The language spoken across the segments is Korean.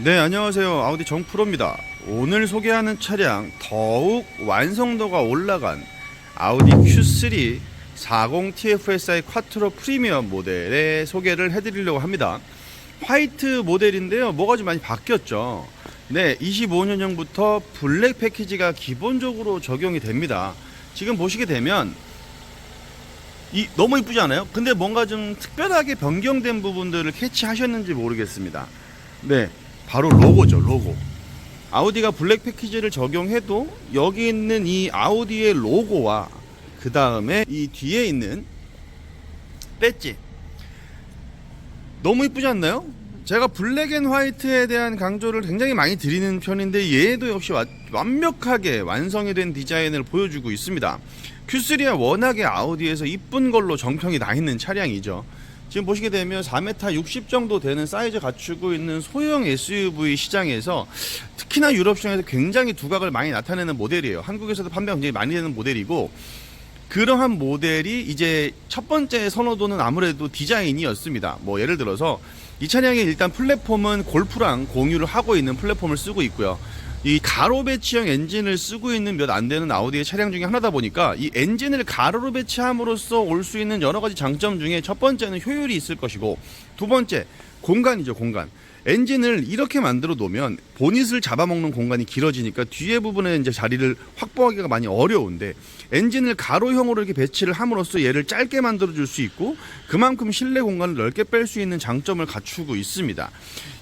네, 안녕하세요. 아우디 정프로입니다. 오늘 소개하는 차량 더욱 완성도가 올라간 아우디 Q3 40 TFSI 쿼트로 프리미엄 모델의 소개를 해드리려고 합니다. 화이트 모델인데요, 뭐가 좀 많이 바뀌었죠. 네, 25년형부터 블랙 패키지가 기본적으로 적용이 됩니다. 지금 보시게 되면 너무 이쁘지 않아요? 근데 뭔가 좀 특별하게 변경된 부분들을 캐치하셨는지 모르겠습니다. 네, 바로 로고죠. 로고. 아우디가 블랙 패키지를 적용해도 여기 있는 이 아우디의 로고와 그 다음에 이 뒤에 있는 배지 너무 이쁘지 않나요? 제가 블랙 앤 화이트에 대한 강조를 굉장히 많이 드리는 편인데 얘도 역시 완벽하게 완성이 된 디자인을 보여주고 있습니다. Q3야 워낙에 아우디에서 이쁜 걸로 정평이 나 있는 차량이죠. 지금 보시게 되면 4m 60 정도 되는 사이즈 갖추고 있는 소형 SUV 시장에서 특히나 유럽 시장에서 굉장히 두각을 많이 나타내는 모델이에요. 한국에서도 판매가 굉장히 많이 되는 모델이고, 그러한 모델이 이제 첫 번째 선호도는 아무래도 디자인이었습니다. 뭐 예를 들어서 이 차량의 일단 플랫폼은 골프랑 공유를 하고 있는 플랫폼을 쓰고 있고요. 이 가로 배치형 엔진을 쓰고 있는 몇 안 되는 아우디의 차량 중에 하나다 보니까 이 엔진을 가로로 배치함으로써 올 수 있는 여러 가지 장점 중에 첫 번째는 효율이 있을 것이고, 두 번째 공간이죠. 공간. 엔진을 이렇게 만들어 놓으면 보닛을 잡아먹는 공간이 길어지니까 뒤에 부분에 이제 자리를 확보하기가 많이 어려운데, 엔진을 가로형으로 이렇게 배치를 함으로써 얘를 짧게 만들어 줄 수 있고 그만큼 실내 공간을 넓게 뺄 수 있는 장점을 갖추고 있습니다.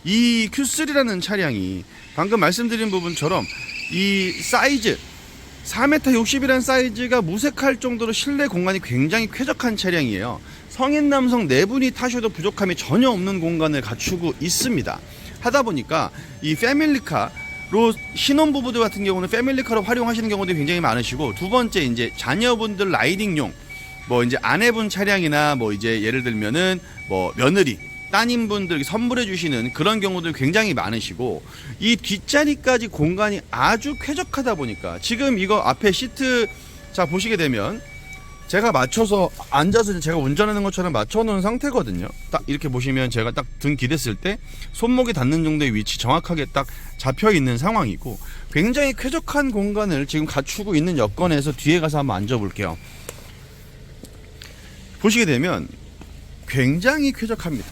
이 Q3라는 차량이 방금 말씀드린 부분처럼 이 사이즈 4m 60이라는 사이즈가 무색할 정도로 실내 공간이 굉장히 쾌적한 차량이에요. 성인 남성 4분이 타셔도 부족함이 전혀 없는 공간을 갖추고 있습니다. 하다 보니까 이 패밀리카로 신혼부부들 같은 경우는 패밀리카로 활용하시는 경우도 굉장히 많으시고, 두 번째 이제 자녀분들 라이딩용, 뭐 이제 아내분 차량이나 뭐 이제 예를 들면은 뭐 며느리 따님분들 선물해 주시는 그런 경우들 굉장히 많으시고, 이 뒷자리까지 공간이 아주 쾌적하다 보니까 지금 이거 앞에 시트 자 보시게 되면 제가 맞춰서 앉아서 제가 운전하는 것처럼 맞춰 놓은 상태거든요. 딱 이렇게 보시면 제가 딱 등 기댔을 때 손목이 닿는 정도의 위치 정확하게 딱 잡혀 있는 상황이고, 굉장히 쾌적한 공간을 지금 갖추고 있는 여건에서 뒤에 가서 한번 앉아 볼게요. 보시게 되면 굉장히 쾌적합니다.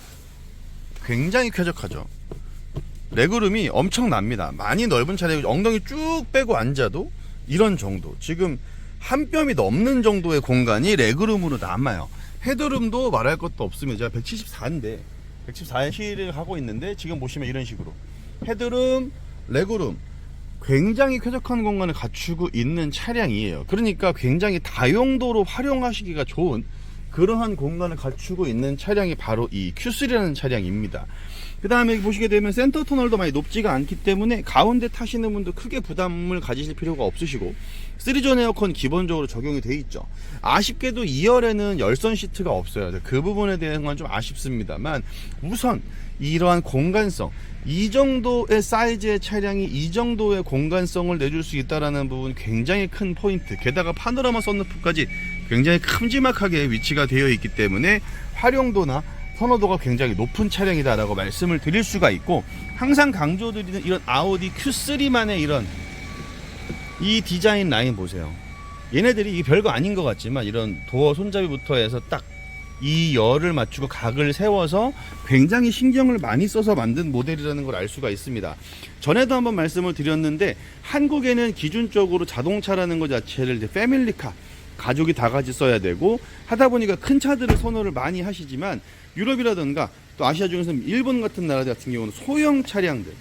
굉장히 쾌적하죠. 레그룸이 엄청납니다. 많이 넓은 차량에 엉덩이 쭉 빼고 앉아도 이런 정도, 지금 한 뼘이 넘는 정도의 공간이 레그룸으로 남아요. 헤드룸도 말할 것도 없습니다. 제가 174인데 174에 힐을 하고 있는데 지금 보시면 이런 식으로 헤드룸, 레그룸 굉장히 쾌적한 공간을 갖추고 있는 차량이에요. 그러니까 굉장히 다용도로 활용하시기가 좋은 그러한 공간을 갖추고 있는 차량이 바로 이 Q3라는 차량입니다. 그 다음에 보시게 되면 센터 터널도 많이 높지가 않기 때문에 가운데 타시는 분도 크게 부담을 가지실 필요가 없으시고, 3존 에어컨 기본적으로 적용이 돼 있죠. 아쉽게도 2열에는 열선 시트가 없어요. 그 부분에 대한 건 좀 아쉽습니다만, 우선 이러한 공간성, 이 정도의 사이즈의 차량이 이 정도의 공간성을 내줄 수 있다는 부분 굉장히 큰 포인트. 게다가 파노라마 썬루프까지 굉장히 큼지막하게 위치가 되어 있기 때문에 활용도나 선호도가 굉장히 높은 차량이다라고 말씀을 드릴 수가 있고, 항상 강조드리는 이런 아우디 Q3만의 이런 이 디자인 라인 보세요. 얘네들이 별거 아닌 것 같지만 이런 도어 손잡이부터 해서 딱 이 열을 맞추고 각을 세워서 굉장히 신경을 많이 써서 만든 모델이라는 걸 알 수가 있습니다. 전에도 한번 말씀을 드렸는데, 한국에는 기준적으로 자동차라는 것 자체를 이제 패밀리카, 가족이 다 같이 써야 되고 하다 보니까 큰 차들을 선호를 많이 하시지만, 유럽이라든가 또 아시아 중에서는 일본 같은 나라 같은 경우는 소형 차량들,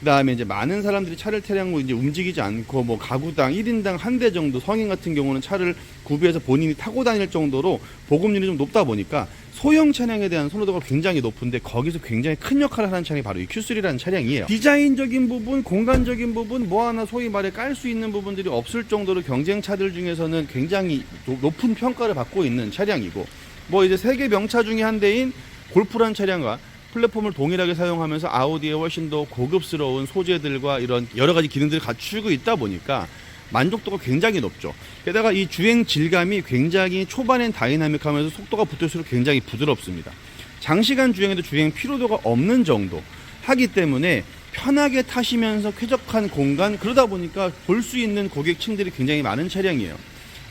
그 다음에 이제 많은 사람들이 차를 타려고 이제 움직이지 않고 뭐 가구당 1인당 한 대 정도, 성인 같은 경우는 차를 구비해서 본인이 타고 다닐 정도로 보급률이 좀 높다 보니까 소형 차량에 대한 선호도가 굉장히 높은데, 거기서 굉장히 큰 역할을 하는 차량이 바로 이 Q3라는 차량이에요. 디자인적인 부분, 공간적인 부분, 뭐 하나 소위 말해 깔 수 있는 부분들이 없을 정도로 경쟁차들 중에서는 굉장히 높은 평가를 받고 있는 차량이고, 뭐 이제 세계 명차 중에 한 대인 골프라는 차량과 플랫폼을 동일하게 사용하면서 아우디의 훨씬 더 고급스러운 소재들과 이런 여러 가지 기능들을 갖추고 있다 보니까 만족도가 굉장히 높죠. 게다가 이 주행 질감이 굉장히 초반엔 다이나믹하면서 속도가 붙을수록 굉장히 부드럽습니다. 장시간 주행에도 주행 피로도가 없는 정도 하기 때문에 편하게 타시면서 쾌적한 공간, 그러다 보니까 볼 수 있는 고객층들이 굉장히 많은 차량이에요.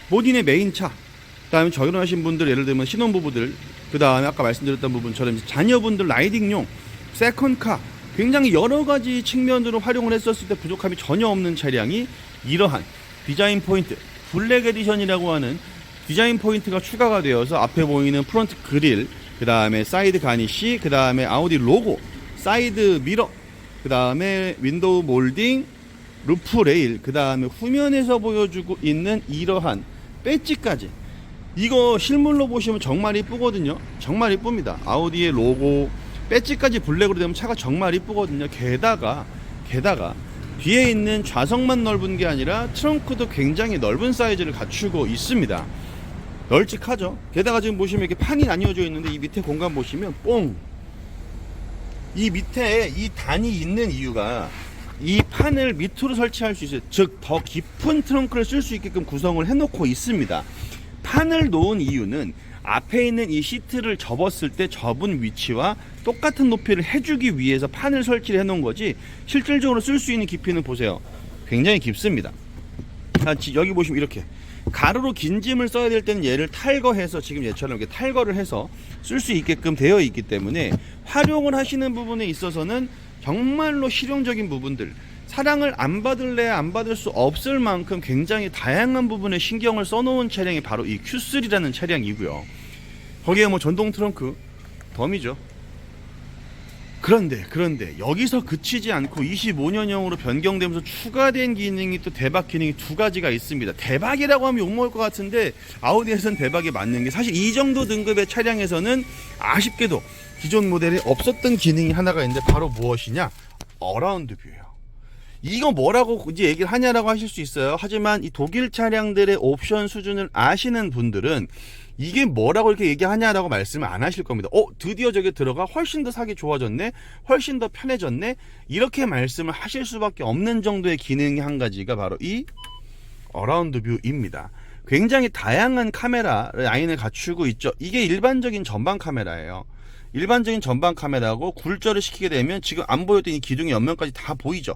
본인의 메인 차, 그다음에 결혼하신 분들, 예를 들면 신혼부부들, 그다음에 아까 말씀드렸던 부분처럼 자녀분들 라이딩용, 세컨카, 굉장히 여러 가지 측면으로 활용을 했었을 때 부족함이 전혀 없는 차량이 이러한 디자인 포인트, 블랙 에디션이라고 하는 디자인 포인트가 추가가 되어서 앞에 보이는 프론트 그릴, 그 다음에 사이드 가니쉬, 그 다음에 아우디 로고, 사이드 미러, 그 다음에 윈도우 몰딩, 루프 레일, 그 다음에 후면에서 보여주고 있는 이러한 배지까지, 이거 실물로 보시면 정말 이쁘거든요. 정말 이쁩니다. 아우디의 로고, 배지까지 블랙으로 되면 차가 정말 이쁘거든요. 게다가 뒤에 있는 좌석만 넓은 게 아니라 트렁크도 굉장히 넓은 사이즈를 갖추고 있습니다. 널찍하죠. 게다가 지금 보시면 이렇게 판이 나뉘어져 있는데 이 밑에 공간 보시면 뽕! 이 밑에 이 단이 있는 이유가 이 판을 밑으로 설치할 수 있어요. 즉 더 깊은 트렁크를 쓸 수 있게끔 구성을 해놓고 있습니다. 판을 놓은 이유는 앞에 있는 이 시트를 접었을 때 접은 위치와 똑같은 높이를 해주기 위해서 판을 설치를 해놓은 거지, 실질적으로 쓸 수 있는 깊이는 보세요. 굉장히 깊습니다. 여기 보시면 이렇게 가로로 긴 짐을 써야 될 때는 얘를 탈거해서, 지금 얘처럼 이렇게 탈거를 해서 쓸 수 있게끔 되어 있기 때문에 활용을 하시는 부분에 있어서는 정말로 실용적인 부분들, 사랑을 안 받을래야 안 받을 수 없을 만큼 굉장히 다양한 부분에 신경을 써놓은 차량이 바로 이 Q3라는 차량이고요. 거기에 뭐 전동 트렁크 덤이죠. 그런데 여기서 그치지 않고 25년형으로 변경되면서 추가된 기능이, 또 대박 기능이 두 가지가 있습니다. 대박이라고 하면 욕먹을 것 같은데 아우디에서는 대박이 맞는 게, 사실 이 정도 등급의 차량에서는 아쉽게도 기존 모델에 없었던 기능이 하나가 있는데 바로 무엇이냐? 어라운드 뷰예요. 이거 뭐라고 이제 얘기를 하냐라고 하실 수 있어요. 하지만 이 독일 차량들의 옵션 수준을 아시는 분들은 이게 뭐라고 이렇게 얘기하냐라고 말씀을 안 하실 겁니다. 드디어 저게 들어가 훨씬 더 사기 좋아졌네, 훨씬 더 편해졌네, 이렇게 말씀을 하실 수밖에 없는 정도의 기능이 한 가지가 바로 이 어라운드 뷰입니다. 굉장히 다양한 카메라 라인을 갖추고 있죠. 이게 일반적인 전방 카메라예요. 일반적인 전방 카메라고 굴절을 시키게 되면 지금 안 보였던 이 기둥의 옆면까지 다 보이죠.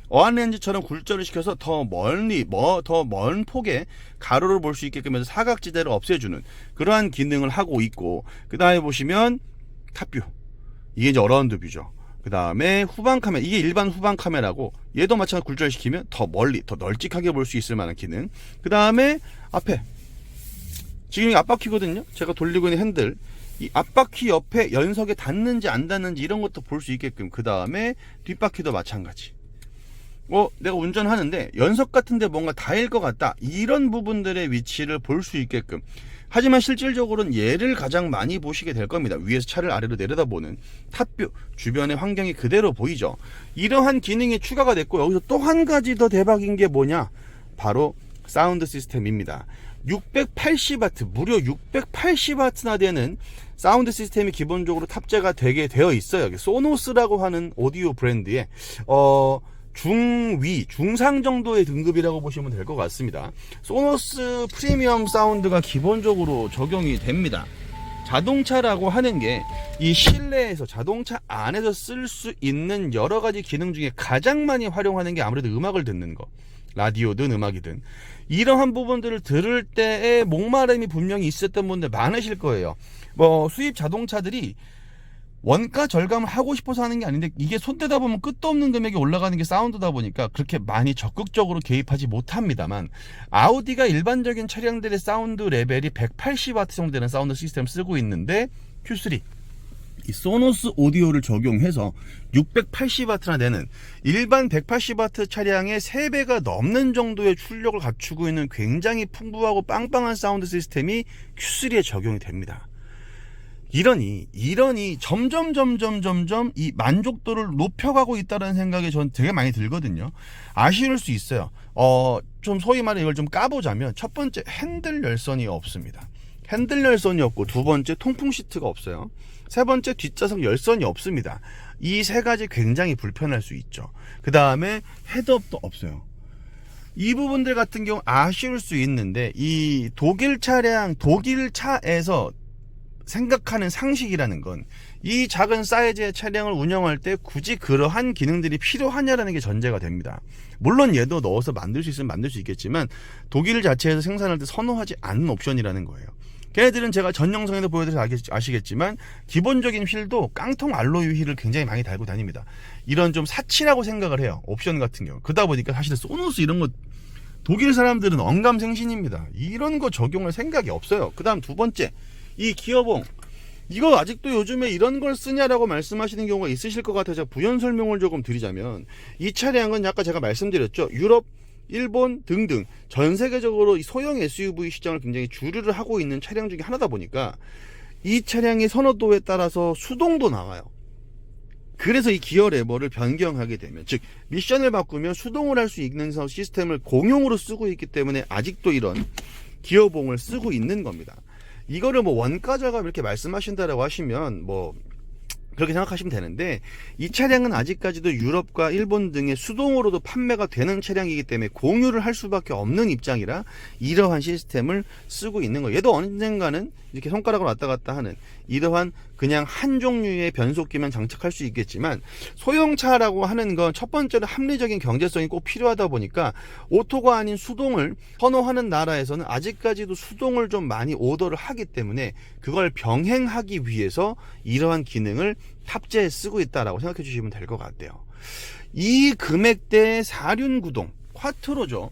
어안렌즈처럼 굴절을 시켜서 더 먼 폭의 가로를 볼 수 있게끔 해서 사각지대를 없애주는 그러한 기능을 하고 있고, 그 다음에 보시면 탑뷰, 이게 이제 어라운드 뷰죠. 그 다음에 후방 카메라, 이게 일반 후방 카메라고 얘도 마찬가지로 굴절시키면 더 멀리 더 널찍하게 볼 수 있을 만한 기능. 그 다음에 앞에 지금 이 앞바퀴거든요. 제가 돌리고 있는 핸들, 이 앞바퀴 옆에 연석에 닿는지 안 닿는지 이런 것도 볼 수 있게끔. 그 다음에 뒷바퀴도 마찬가지. 내가 운전하는데 연석 같은데 뭔가 닿을 것 같다, 이런 부분들의 위치를 볼 수 있게끔. 하지만 실질적으로는 얘를 가장 많이 보시게 될 겁니다. 위에서 차를 아래로 내려다보는 탑뷰, 주변의 환경이 그대로 보이죠. 이러한 기능이 추가가 됐고, 여기서 또 한 가지 더 대박인 게 뭐냐, 바로 사운드 시스템입니다. 680W, 무려 680W나 되는 사운드 시스템이 기본적으로 탑재가 되게 되어 있어요. 소노스라고 하는 오디오 브랜드의 중상 정도의 등급이라고 보시면 될 것 같습니다. 소노스 프리미엄 사운드가 기본적으로 적용이 됩니다. 자동차라고 하는 게 이 실내에서, 자동차 안에서 쓸 수 있는 여러 가지 기능 중에 가장 많이 활용하는 게 아무래도 음악을 듣는 거, 라디오든 음악이든, 이러한 부분들을 들을 때의 목마름이 분명히 있었던 분들 많으실 거예요. 수입 자동차들이 원가 절감을 하고 싶어서 하는 게 아닌데, 이게 손대다 보면 끝도 없는 금액이 올라가는 게 사운드다 보니까 그렇게 많이 적극적으로 개입하지 못합니다만, 아우디가 일반적인 차량들의 사운드 레벨이 180W 정도 되는 사운드 시스템을 쓰고 있는데, Q3 이 소노스 오디오를 적용해서 680W나 되는 일반 180W 차량의 3배가 넘는 정도의 출력을 갖추고 있는 굉장히 풍부하고 빵빵한 사운드 시스템이 Q3에 적용이 됩니다. 이러니 점점 이 만족도를 높여가고 있다는 생각이 전 되게 많이 들거든요. 아쉬울 수 있어요. 좀 소위 말해 이걸 좀 까보자면, 첫 번째, 핸들 열선이 없습니다. 핸들 열선이 없고, 두 번째, 통풍 시트가 없어요. 세 번째, 뒷좌석 열선이 없습니다. 이 세 가지 굉장히 불편할 수 있죠. 그 다음에 헤드업도 없어요. 이 부분들 같은 경우 아쉬울 수 있는데, 이 독일 차에서 생각하는 상식이라는 건 이 작은 사이즈의 차량을 운영할 때 굳이 그러한 기능들이 필요하냐라는 게 전제가 됩니다. 물론 얘도 넣어서 만들 수 있으면 만들 수 있겠지만 독일 자체에서 생산할 때 선호하지 않는 옵션이라는 거예요. 걔네들은 제가 전 영상에도 보여드려서 아시겠지만 기본적인 휠도 깡통 알로이 휠을 굉장히 많이 달고 다닙니다. 이런 좀 사치라고 생각을 해요. 옵션 같은 경우. 그러다 보니까 사실 소노스 이런 거 독일 사람들은 언감생신입니다. 이런 거 적용할 생각이 없어요. 그 다음 두 번째, 이 기어봉. 이거 아직도 요즘에 이런 걸 쓰냐라고 말씀하시는 경우가 있으실 것 같아서 제가 부연 설명을 조금 드리자면, 이 차량은 아까 제가 말씀드렸죠. 유럽, 일본 등등 전 세계적으로 이 소형 SUV 시장을 굉장히 주류를 하고 있는 차량 중에 하나다 보니까 이 차량의 선호도에 따라서 수동도 나와요. 그래서 이 기어 레버를 변경하게 되면, 즉 미션을 바꾸면 수동을 할 수 있는 시스템을 공용으로 쓰고 있기 때문에 아직도 이런 기어봉을 쓰고 있는 겁니다. 이거를 뭐 원가 절감 이렇게 말씀하신다라고 하시면 뭐 그렇게 생각하시면 되는데, 이 차량은 아직까지도 유럽과 일본 등의 수동으로도 판매가 되는 차량이기 때문에 공유를 할 수밖에 없는 입장이라 이러한 시스템을 쓰고 있는 거예요. 얘도 언젠가는 이렇게 손가락으로 왔다 갔다 하는 이러한 그냥 한 종류의 변속기만 장착할 수 있겠지만, 소형차라고 하는 건 첫 번째로 합리적인 경제성이 꼭 필요하다 보니까 오토가 아닌 수동을 선호하는 나라에서는 아직까지도 수동을 좀 많이 오더를 하기 때문에 그걸 병행하기 위해서 이러한 기능을 탑재해 쓰고 있다라고 생각해 주시면 될 것 같아요. 이 금액대의 4륜 구동 쿼트로죠.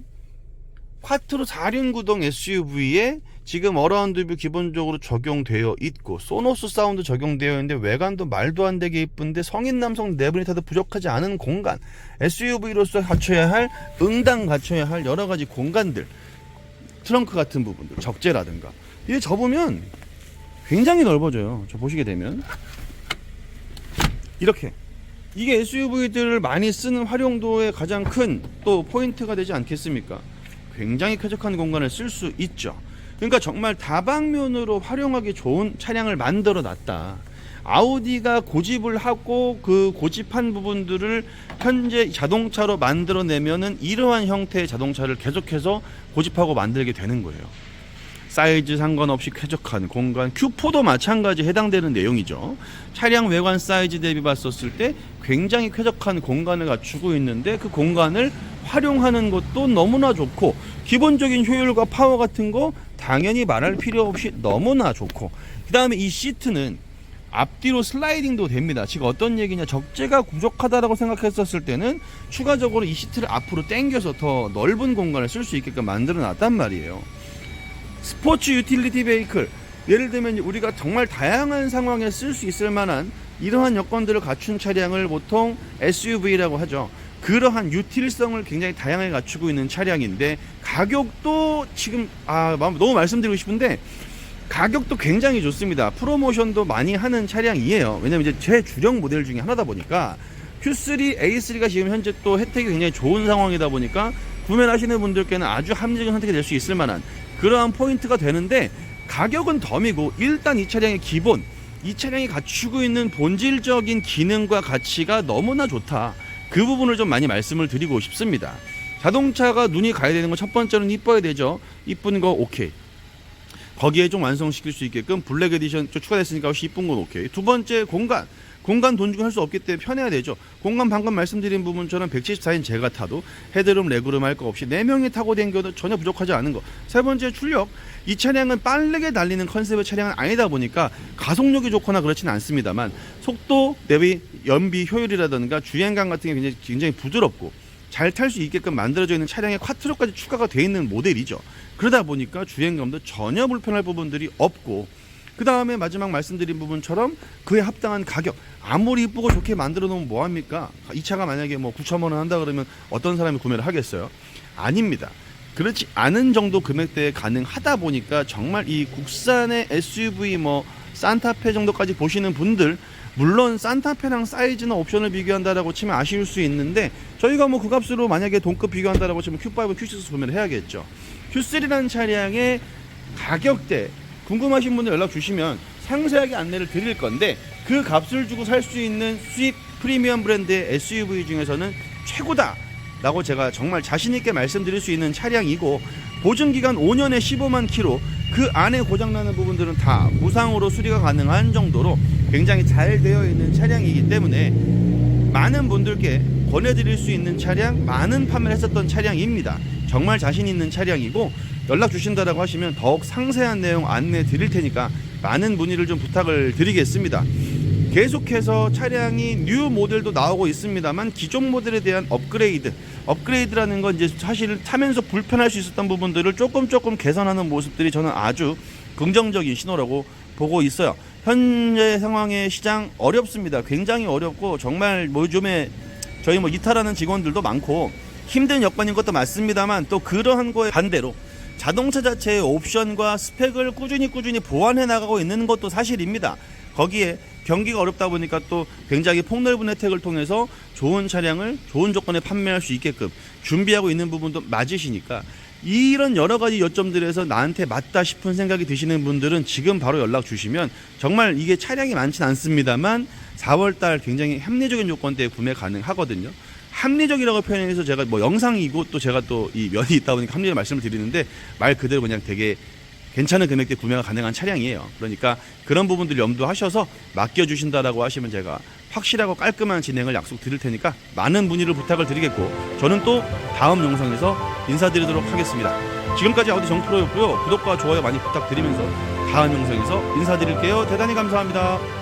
쿼트로 4륜 구동 SUV에 지금 어라운드 뷰 기본적으로 적용되어 있고 소노스 사운드 적용되어 있는데 외관도 말도 안 되게 이쁜데 성인 남성 4분이 타도 부족하지 않은 공간, SUV로서 갖춰야 할, 응당 갖춰야 할 여러 가지 공간들, 트렁크 같은 부분들, 적재라든가 이게 접으면 굉장히 넓어져요. 저 보시게 되면 이렇게, 이게 SUV들을 많이 쓰는 활용도의 가장 큰 또 포인트가 되지 않겠습니까? 굉장히 쾌적한 공간을 쓸 수 있죠. 그러니까 정말 다방면으로 활용하기 좋은 차량을 만들어 놨다. 아우디가 고집을 하고 그 고집한 부분들을 현재 자동차로 만들어내면은 이러한 형태의 자동차를 계속해서 고집하고 만들게 되는 거예요. 사이즈 상관없이 쾌적한 공간, Q4도 마찬가지 해당되는 내용이죠. 차량 외관 사이즈 대비 봤었을 때 굉장히 쾌적한 공간을 갖추고 있는데 그 공간을 활용하는 것도 너무나 좋고, 기본적인 효율과 파워 같은 거 당연히 말할 필요 없이 너무나 좋고, 그 다음에 이 시트는 앞뒤로 슬라이딩도 됩니다. 지금 어떤 얘기냐, 적재가 부족하다라고 생각했었을 때는 추가적으로 이 시트를 앞으로 당겨서 더 넓은 공간을 쓸 수 있게끔 만들어 놨단 말이에요. 스포츠 유틸리티 베이클, 예를 들면 우리가 정말 다양한 상황에 쓸 수 있을 만한 이러한 여건들을 갖춘 차량을 보통 SUV라고 하죠. 그러한 유틸성을 굉장히 다양하게 갖추고 있는 차량인데, 가격도 지금 너무 말씀드리고 싶은데 가격도 굉장히 좋습니다. 프로모션도 많이 하는 차량이에요. 왜냐면 이제 제 주력 모델 중에 하나다 보니까 Q3, A3가 지금 현재 또 혜택이 굉장히 좋은 상황이다 보니까 구매를 하시는 분들께는 아주 합리적인 선택이 될 수 있을 만한 그러한 포인트가 되는데, 가격은 덤이고 일단 이 차량의 기본, 이 차량이 갖추고 있는 본질적인 기능과 가치가 너무나 좋다. 그 부분을 좀 많이 말씀을 드리고 싶습니다. 자동차가 눈이 가야 되는 건 첫 번째는 이뻐야 되죠. 이쁜 거 오케이. 거기에 좀 완성시킬 수 있게끔 블랙 에디션 좀 추가됐으니까 혹시 이쁜 건 오케이. 두 번째, 공간 돈 주고 할 수 없기 때문에 편해야 되죠. 공간 방금 말씀드린 부분처럼 174인 제가 타도 헤드룸, 레그룸 할 거 없이 4명이 타고 다녀도 전혀 부족하지 않은 거. 세 번째, 출력. 이 차량은 빠르게 달리는 컨셉의 차량은 아니다 보니까 가속력이 좋거나 그렇지는 않습니다만 속도 대비 연비 효율이라든가 주행감 같은 게 굉장히 부드럽고 잘 탈 수 있게끔 만들어져 있는 차량에 쿼트로까지 추가가 되어 있는 모델이죠. 그러다 보니까 주행감도 전혀 불편할 부분들이 없고, 그 다음에 마지막 말씀드린 부분처럼 그에 합당한 가격, 아무리 이쁘고 좋게 만들어 놓으면 뭐합니까? 이 차가 만약에 뭐 9,000만 원 한다 그러면 어떤 사람이 구매를 하겠어요? 아닙니다. 그렇지 않은 정도 금액대에 가능하다 보니까 정말 이 국산의 SUV 뭐 산타페 정도까지 보시는 분들, 물론 산타페랑 사이즈나 옵션을 비교한다라고 치면 아쉬울 수 있는데, 저희가 뭐 그 값으로 만약에 동급 비교한다라고 치면 Q5, Q6 구매를 해야겠죠. Q3라는 차량의 가격대 궁금하신 분들 연락 주시면 상세하게 안내를 드릴 건데, 그 값을 주고 살 수 있는 수입 프리미엄 브랜드의 SUV 중에서는 최고다 라고 제가 정말 자신있게 말씀드릴 수 있는 차량이고, 보증기간 5년에 15만 킬로, 그 안에 고장나는 부분들은 다 무상으로 수리가 가능한 정도로 굉장히 잘 되어 있는 차량이기 때문에 많은 분들께 권해드릴 수 있는 차량, 많은 판매를 했었던 차량입니다. 정말 자신 있는 차량이고 연락 주신다라고 하시면 더욱 상세한 내용 안내 드릴 테니까 많은 문의를 좀 부탁을 드리겠습니다. 계속해서 차량이 뉴 모델도 나오고 있습니다만 기존 모델에 대한 업그레이드라는 건 이제 사실 타면서 불편할 수 있었던 부분들을 조금 개선하는 모습들이 저는 아주 긍정적인 신호라고 보고 있어요. 현재 상황의 시장 어렵습니다. 굉장히 어렵고 정말 요즘에 저희 이탈하는 직원들도 많고 힘든 여건인 것도 맞습니다만 또 그러한 거에 반대로 자동차 자체의 옵션과 스펙을 꾸준히 보완해 나가고 있는 것도 사실입니다. 거기에 경기가 어렵다 보니까 또 굉장히 폭넓은 혜택을 통해서 좋은 차량을 좋은 조건에 판매할 수 있게끔 준비하고 있는 부분도 맞으시니까 이런 여러 가지 요점들에서 나한테 맞다 싶은 생각이 드시는 분들은 지금 바로 연락 주시면 정말 이게 차량이 많진 않습니다만 4월달 굉장히 합리적인 요건대에 구매 가능하거든요. 합리적이라고 표현해서 제가 영상이고 또 제가 또 이 면이 있다 보니까 합리적인 말씀을 드리는데 말 그대로 그냥 되게 괜찮은 금액대 구매가 가능한 차량이에요. 그러니까 그런 부분들 염두하셔서 맡겨주신다라고 하시면 제가 확실하고 깔끔한 진행을 약속드릴 테니까 많은 문의를 부탁을 드리겠고 저는 또 다음 영상에서 인사드리도록 하겠습니다. 지금까지 아우디 정프로였고요. 구독과 좋아요 많이 부탁드리면서 다음 영상에서 인사드릴게요. 대단히 감사합니다.